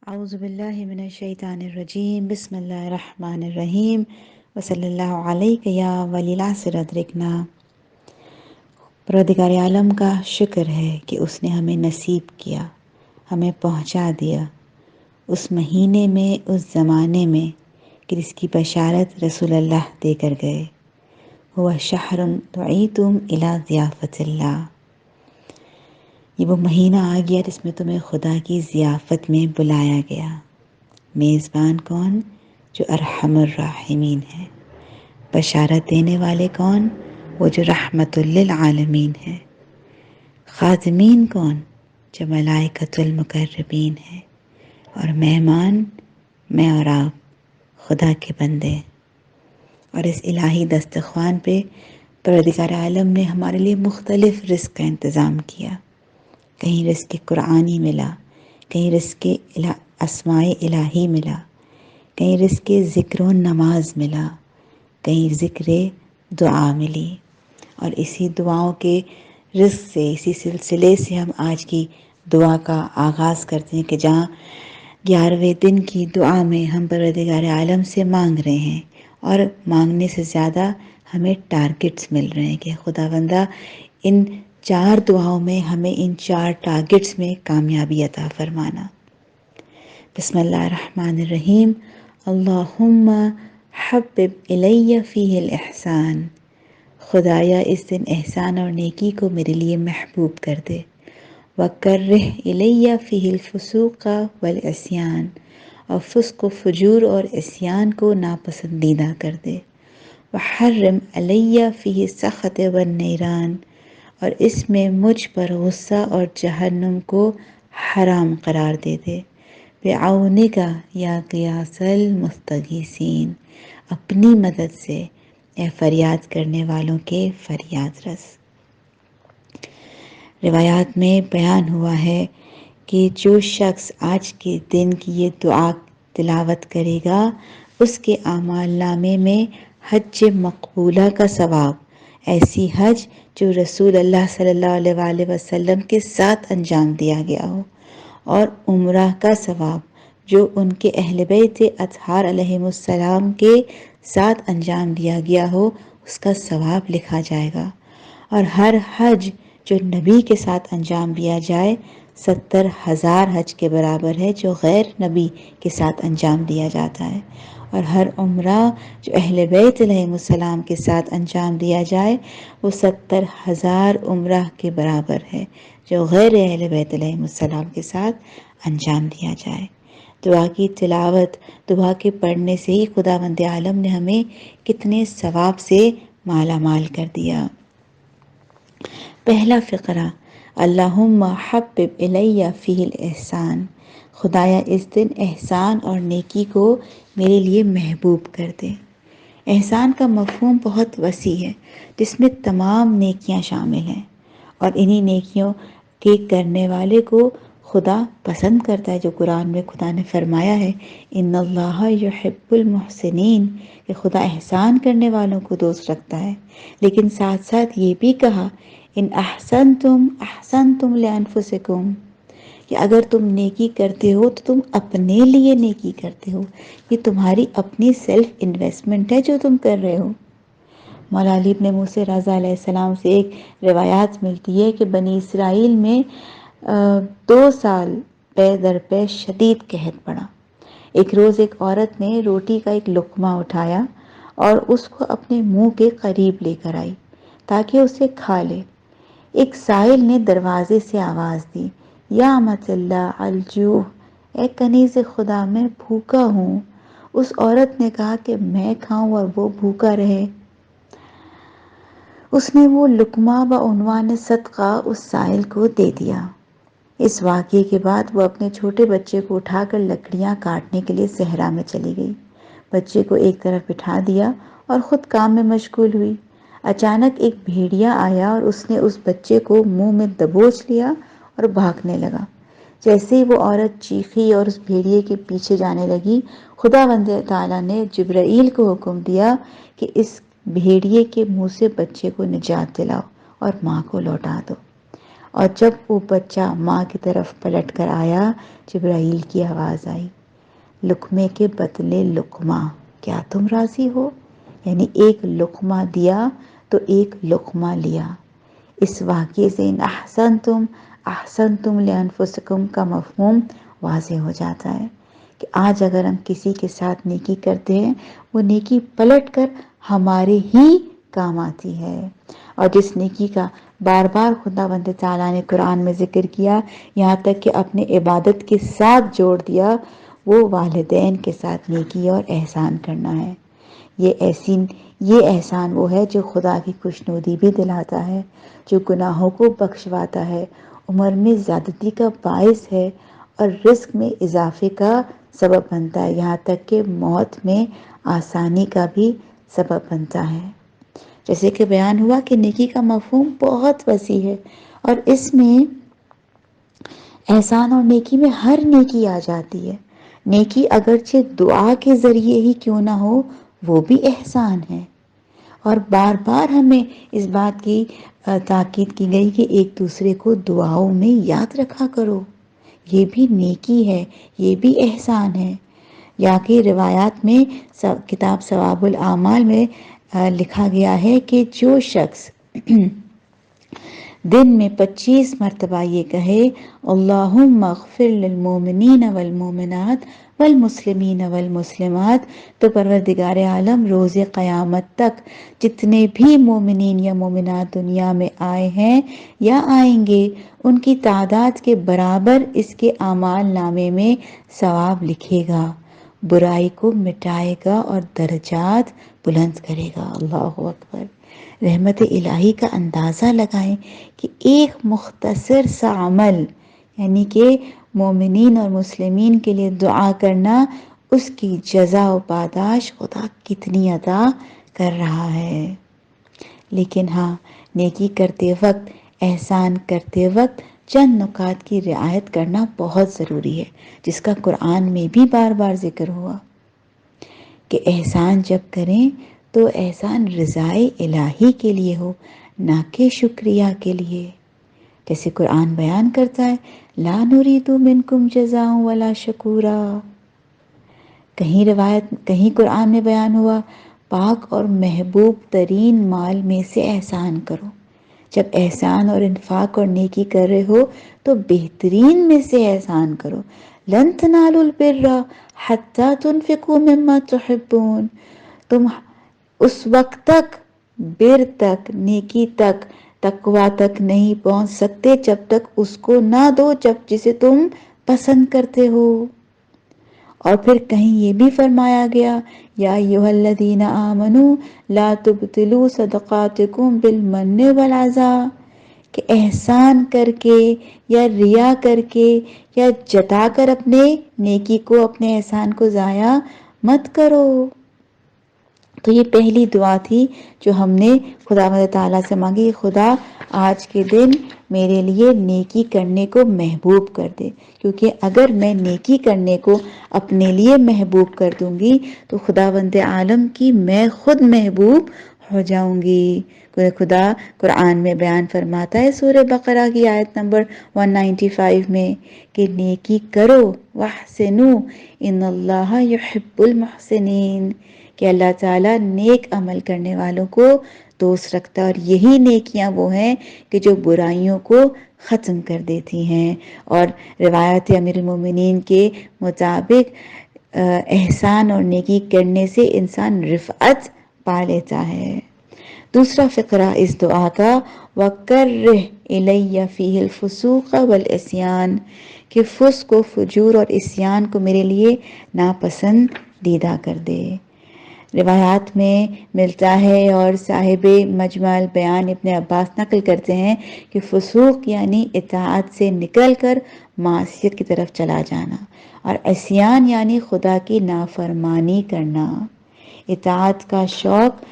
اعوذ باللہ من الشیطان الرجیم، بسم اللہ الرحمن الرحیم، وصلی اللہ علیہ یا ولی العصر ادرکنا۔ پروردگار عالم کا شکر ہے کہ اس نے ہمیں نصیب کیا، ہمیں پہنچا دیا اس مہینے میں، اس زمانے میں کہ جس کی بشارت رسول اللہ دے کر گئے۔ ہوا شہر دعیتم الی ضیافت اللہ، یہ وہ مہینہ آ گیا جس میں تمہیں خدا کی ضیافت میں بلایا گیا۔ میزبان کون؟ جو ارحم الراحمین ہے۔ بشارت دینے والے کون؟ وہ جو رحمت للعالمین ہے۔ خادمین کون؟ جو ملائکۃ المقربین ہے۔ اور مہمان میں اور آپ، خدا کے بندے۔ اور اس الہی دسترخوان پہ پروردگار عالم نے ہمارے لیے مختلف رزق کا انتظام کیا۔ کہیں رزق قرآنی ملا، کہیں رزق اسماء الہی ملا، کہیں رزق ذکر و نماز ملا، کہیں ذکر دعا ملی۔ اور اسی دعاؤں کے رزق سے، اسی سلسلے سے ہم آج کی دعا کا آغاز کرتے ہیں کہ جہاں 11ویں دن کی دعا میں ہم پروردگار عالم سے مانگ رہے ہیں، اور مانگنے سے زیادہ ہمیں ٹارگٹس مل رہے ہیں کہ خدا بندہ ان 4 دعاؤں میں ہمیں ان 4 ٹارگٹس میں کامیابی عطا فرمانا۔ بسم اللہ الرحمن الرحیم۔ اللہم حبب الی فیہ الاحسان، خدایا اس دن احسان اور نیکی کو میرے لیے محبوب کر دے۔ وکرہ الی فیہ الفسوق والعصیان، اور فسق و فجور اور عصیان کو ناپسندیدہ کر دے۔ وحرم علی فیہ السخط والنیران، اور اس میں مجھ پر غصہ اور جہنم کو حرام قرار دے دے۔ بعونک یا غیاث المستغیثین، اپنی مدد سے اے فریاد کرنے والوں کے فریاد رس۔ روایات میں بیان ہوا ہے کہ جو شخص آج کے دن کی یہ دعا تلاوت کرے گا، اس کے اعمال نامے میں حج مقبولہ کا ثواب، ایسی حج جو رسول اللہ صلی اللہ علیہ وآلہ وسلم کے ساتھ انجام دیا گیا ہو، اور عمرہ کا ثواب جو ان کے اہل بیت اطہار علیہم السلام کے ساتھ انجام دیا گیا ہو، اس کا ثواب لکھا جائے گا۔ اور ہر حج جو نبی کے ساتھ انجام دیا جائے 70,000 حج کے برابر ہے جو غیر نبی کے ساتھ انجام دیا جاتا ہے۔ اور ہر عمرہ جو اہل بیت علیہم السلام کے ساتھ انجام دیا جائے وہ 70,000 عمرہ کے برابر ہے جو غیر اہل بیت علیہم السلام کے ساتھ انجام دیا جائے۔ دعا کی تلاوت، دعا کے پڑھنے سے ہی خداوند عالم نے ہمیں کتنے ثواب سے مالا مال کر دیا۔ پہلا فقرہ، اللہم حبب الی فیہ الاحسان، خدایا اس دن احسان اور نیکی کو میرے لیے محبوب کر دے۔ احسان کا مفہوم بہت وسیع ہے جس میں تمام نیکیاں شامل ہیں، اور انہی نیکیوں کے کرنے والے کو خدا پسند کرتا ہے، جو قرآن میں خدا نے فرمایا ہے ان اللہ یحب المحسنین، کہ خدا احسان کرنے والوں کو دوست رکھتا ہے۔ لیکن ساتھ ساتھ یہ بھی کہا ان احسنتم احسنتم لانفسکم، کہ اگر تم نیکی کرتے ہو تو تم اپنے لیے نیکی کرتے ہو، یہ تمہاری اپنی سیلف انویسٹمنٹ ہے جو تم کر رہے ہو۔ مولا علی ابن موسیٰ رضا علیہ السلام سے ایک روایات ملتی ہے کہ بنی اسرائیل میں 2 سال پے در پے شدید قحط پڑا۔ ایک روز ایک عورت نے روٹی کا ایک لقمہ اٹھایا اور اس کو اپنے منہ کے قریب لے کر آئی تاکہ اسے کھا لے۔ ایک سائل نے دروازے سے آواز دی، یا امت اللہ الجوع، اے کنیز خدا میں بھوکا ہوں۔ اس عورت نے کہا کہ میں کھاؤں اور وہ بھوکا رہے۔ اس نے وہ لقمہ بعنوان صدقہ اس سائل کو دے دیا۔ اس واقعے کے بعد وہ اپنے چھوٹے بچے کو اٹھا کر لکڑیاں کاٹنے کے لیے صحرا میں چلی گئی۔ بچے کو ایک طرف بٹھا دیا اور خود کام میں مشغول ہوئی۔ اچانک ایک بھیڑیا آیا اور اس نے اس بچے کو منہ میں دبوچ لیا اور بھاگنے لگا۔ جیسے ہی وہ عورت چیخی اور اس بھیڑیے کے پیچھے جانے لگی، خداوند تعالیٰ نے جبرائیل کو حکم دیا کہ اس بھیڑیے کے منہ سے بچے کو نجات دلاؤ اور ماں کو لوٹا دو۔ اور جب وہ بچہ ماں کی طرف پلٹ کر آیا، جبرائیل کی آواز آئی، لقمے کے بدلے لقمہ، کیا تم راضی ہو؟ یعنی ایک لقمہ دیا تو ایک لقمہ لیا۔ اس واقعے سے ان احسنتم لانفسکم کا مفہوم واضح ہو جاتا ہے کہ آج اگر ہم کسی کے ساتھ نیکی کرتے ہیں، وہ نیکی پلٹ کر ہمارے ہی کام آتی ہے۔ اور جس نیکی کا بار بار خداوند تعالیٰ نے قرآن میں ذکر کیا، یہاں تک کہ اپنے عبادت کے ساتھ جوڑ دیا، وہ والدین کے ساتھ نیکی اور احسان کرنا ہے۔ یہ احسان وہ ہے جو خدا کی خوشنودی بھی دلاتا ہے، جو گناہوں کو بخشواتا ہے، عمر میں زیادتی کا باعث ہے اور رزق میں اضافے کا سبب بنتا ہے، یہاں تک کہ موت میں آسانی کا بھی سبب بنتا ہے۔ جیسے کہ بیان ہوا کہ نیکی کا مفہوم بہت وسیع ہے، اور اس میں احسان اور نیکی میں ہر نیکی آ جاتی ہے۔ نیکی اگرچہ دعا کے ذریعے ہی کیوں نہ ہو، وہ بھی احسان ہے۔ اور بار بار ہمیں اس بات کی تاکید کی گئی کہ ایک دوسرے کو دعاؤں میں یاد رکھا کرو، یہ بھی نیکی ہے، یہ بھی احسان ہے۔ یا کہ روایات میں کتاب ثواب الاعمال میں لکھا گیا ہے کہ جو شخص دن میں 25 مرتبہ یہ کہے اللہم اغفر للمومنین والمومنات والمسلمین والمسلمات، تو پروردگار عالم روز قیامت تک جتنے بھی مومنین یا مومنات دنیا میں آئے ہیں یا آئیں گے، ان کی تعداد کے برابر اس کے اعمال نامے میں ثواب لکھے گا، برائی کو مٹائے گا اور درجات بلند کرے گا۔ اللہ اکبر! رحمت الہی کا اندازہ لگائیں کہ ایک مختصر سا عمل، یعنی کہ مومنین اور مسلمین کے لیے دعا کرنا، اس کی جزا و پاداش خدا کتنی عطا کر رہا ہے۔ لیکن ہاں، نیکی کرتے وقت، احسان کرتے وقت چند نکات کی رعایت کرنا بہت ضروری ہے، جس کا قرآن میں بھی بار بار ذکر ہوا کہ احسان جب کریں تو احسان رضائے الہی کے لیے ہو، نہ کہ شکریہ کے لیے۔ جیسے قرآن بیان کرتا ہے لا نرید منکم جزاء ولا شکورا۔ کہیں قرآن میں بیان ہوا پاک اور محبوب ترین مال میں سے احسان کرو۔ جب احسان اور انفاق اور نیکی کر رہے ہو تو بہترین میں سے احسان کرو۔ لن تنالوا البر حتی تنفقوا مما تحبون، تم اس وقت تک، بر تک، نیکی تک، تقوی تک نہیں پہنچ سکتے جب تک اس کو نہ دو جسے تم پسند کرتے ہو۔ اور پھر کہیں یہ بھی فرمایا گیا یا ایھا الذین آمنوا لا تبطلوا صدقاتکم بالمن والعذا، کہ احسان کر کے یا ریا کر کے یا جتا کر اپنے نیکی کو، اپنے احسان کو ضائع مت کرو۔ تو یہ پہلی دعا تھی جو ہم نے خداوند تعالیٰ سے مانگی، خدا آج کے دن میرے لیے نیکی کرنے کو محبوب کر دے، کیونکہ اگر میں نیکی کرنے کو اپنے لیے محبوب کر دوں گی تو خداوند عالم کی میں خود محبوب ہو جاؤں گی۔ خدا قرآن میں بیان فرماتا ہے سورہ بقرہ کی آیت نمبر 195 میں کہ نیکی کرو واحسنوا ان اللہ یحب المحسنین، کہ اللہ تعالیٰ نیک عمل کرنے والوں کو دوست رکھتا ہے، اور یہی نیکیاں وہ ہیں کہ جو برائیوں کو ختم کر دیتی ہیں۔ اور روایت امیر المومنین کے مطابق احسان اور نیکی کرنے سے انسان رفعت پا لیتا ہے۔ دوسرا فقرہ اس دعا کا وَكَرِّهْ إِلَيَّ فِيهِ الْفُسُوقَ وَالْعِصْيَانَ، کہ فسق و فجور اور عصیان کو میرے لیے ناپسندیدہ کر دے۔ روایات میں ملتا ہے اور صاحب مجمع البیان ابن عباس نقل کرتے ہیں کہ فسوق یعنی اطاعت سے نکل کر معصیت کی طرف چلا جانا، اور عصیان یعنی خدا کی نافرمانی کرنا۔ اطاعت کا شوق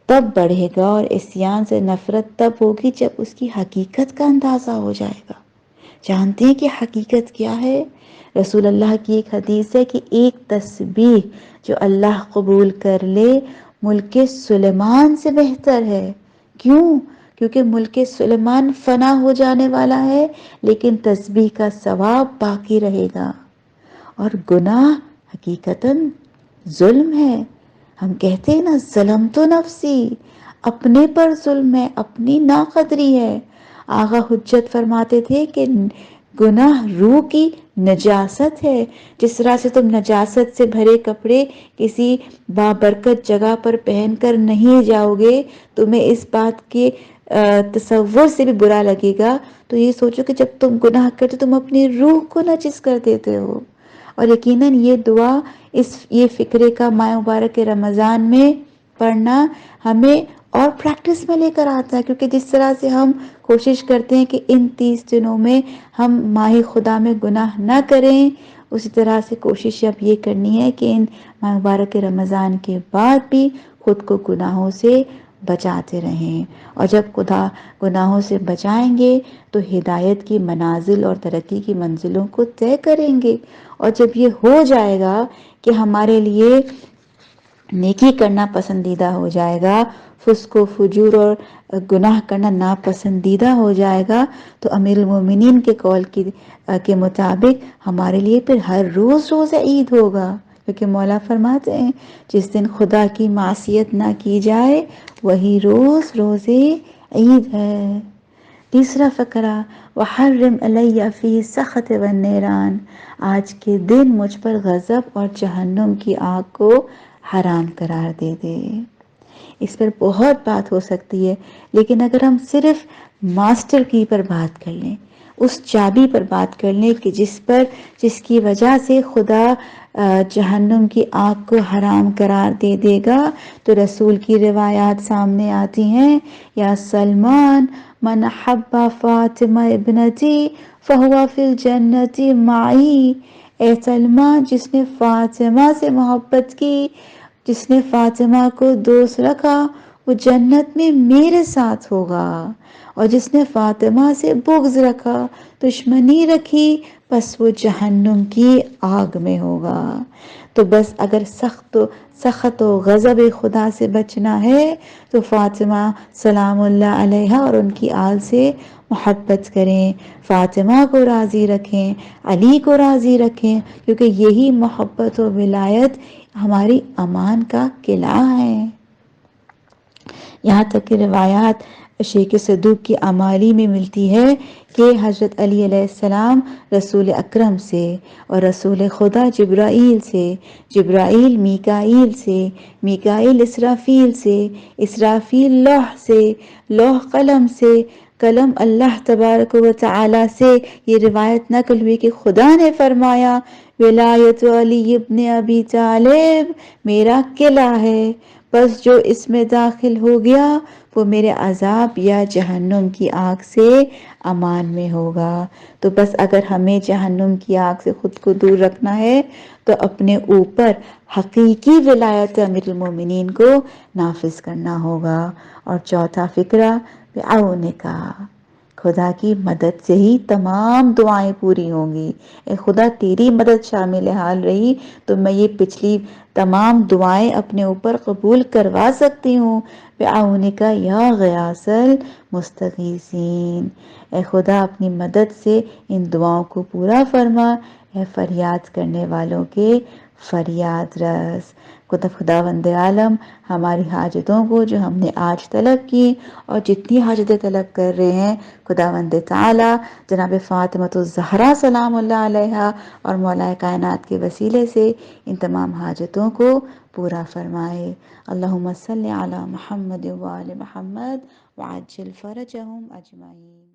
تب بڑھے گا اور عصیان سے نفرت تب ہوگی جب اس کی حقیقت کا اندازہ ہو جائے گا۔ جانتے ہیں کہ حقیقت کیا ہے؟ رسول اللہ کی ایک حدیث ہے کہ ایک تسبیح جو اللہ قبول کر لے ملک سلیمان سے بہتر ہے۔ کیوں؟ کیونکہ ملک سلیمان فنا ہو جانے والا ہے، لیکن تسبیح کا ثواب باقی رہے گا۔ اور گناہ حقیقتاً ظلم ہے۔ ہم کہتے ہیں نا ظلم تو نفسی، اپنے پر ظلم ہے، اپنی ناقدری ہے۔ آغا حجت فرماتے تھے کہ گناہ روح کی نجاست ہے۔ جس طرح سے تم نجاست سے بھرے کپڑے کسی بابرکت جگہ پر پہن کر نہیں جاؤ گے، تمہیں اس بات کے تصور سے بھی برا لگے گا، تو یہ سوچو کہ جب تم گناہ کرتے تم اپنی روح کو نجس کر دیتے ہو۔ اور یقیناً یہ دعا یہ فکرے کا ماہ مبارک رمضان میں پڑھنا ہمیں اور پریکٹس میں لے کر آتا ہے، کیونکہ جس طرح سے ہم کوشش کرتے ہیں کہ ان 30 دنوں میں ہم ماہ خدا میں گناہ نہ کریں، اسی طرح سے کوشش اب یہ کرنی ہے کہ ان ماہ مبارک رمضان کے بعد بھی خود کو گناہوں سے بچاتے رہیں۔ اور جب خدا گناہوں سے بچائیں گے تو ہدایت کی منازل اور ترقی کی منزلوں کو طے کریں گے۔ اور جب یہ ہو جائے گا کہ ہمارے لیے نیکی کرنا پسندیدہ ہو جائے گا، فسق و فجور اور گناہ کرنا ناپسندیدہ ہو جائے گا، تو امیر المومنین کے قول کے مطابق ہمارے لیے پھر ہر روز روزہ عید ہوگا، کیونکہ مولا فرماتے ہیں جس دن خدا کی معصیت نہ کی جائے وہی روز روزے عید ہے۔ تیسرا فقرہ، وحرم علی فی السخط والنیران، آج کے دن مجھ پر غضب اور جہنم کی آگ کو حرام قرار دے دے۔ اس پر بہت بات ہو سکتی ہے، لیکن اگر ہم صرف ماسٹر کی پر بات کر لیں، اس چابی پر بات کر لیں کہ جس کی وجہ سے خدا جہنم کی آگ کو حرام قرار دے دے گا، تو رسول کی روایات سامنے آتی ہیں، یا سلمان من حب فاطمہ ابنتی فہو فی الجنت معی، اے سلمان جس نے فاطمہ سے محبت کی، جس نے فاطمہ کو دوست رکھا، وہ جنت میں میرے ساتھ ہوگا، اور جس نے فاطمہ سے بغض رکھا، دشمنی رکھی، بس وہ جہنم کی آگ میں ہوگا۔ تو بس اگر سخت و غضب خدا سے بچنا ہے تو فاطمہ سلام اللہ علیہا اور ان کی آل سے محبت کریں، فاطمہ کو راضی رکھیں، علی کو راضی رکھیں، کیونکہ یہی محبت و ولایت ہماری امان کا قلعہ ہے۔ یہاں تک کہ روایات شیخ صدوق کی امالی میں ملتی ہے کہ حضرت علی علیہ السلام رسول اکرم سے، اور رسول خدا جبرائیل سے، جبرائیل میکائیل سے، میکائیل اسرافیل سے، اسرافیل لوح سے، لوح قلم سے، قلم اللہ تبارک و تعالی سے یہ روایت نقل ہوئی کہ خدا نے فرمایا ولایت علی ابن ابی طالب میرا قلعہ ہے، بس جو اس میں داخل ہو گیا وہ میرے عذاب یا جہنم کی آگ سے امان میں ہوگا۔ تو بس اگر ہمیں جہنم کی آگ سے خود کو دور رکھنا ہے تو اپنے اوپر حقیقی ولایت امیر المومنین کو نافذ کرنا ہوگا۔ اور چوتھا فقرہ، بعونکا، خدا کی مدد سے ہی تمام دعائیں پوری ہوں گی۔ اے خدا تیری مدد شامل حال رہی تو میں یہ پچھلی تمام دعائیں اپنے اوپر قبول کروا سکتی ہوں۔ بعونکا یا غیاث المستغیثین، اے خدا اپنی مدد سے ان دعاؤں کو پورا فرما، اے فریاد کرنے والوں کے فریاد رس۔ خداوند عالم ہماری حاجتوں کو جو ہم نے آج طلب کی اور جتنی حاجتیں طلب کر رہے ہیں، خداوند تعالی جناب فاطمہ الزہرا سلام اللہ علیہا اور مولا کائنات کے وسیلے سے ان تمام حاجتوں کو پورا فرمائے۔ اللہم صلی علی محمد وآل محمد وعجل فرجہم اجمعین۔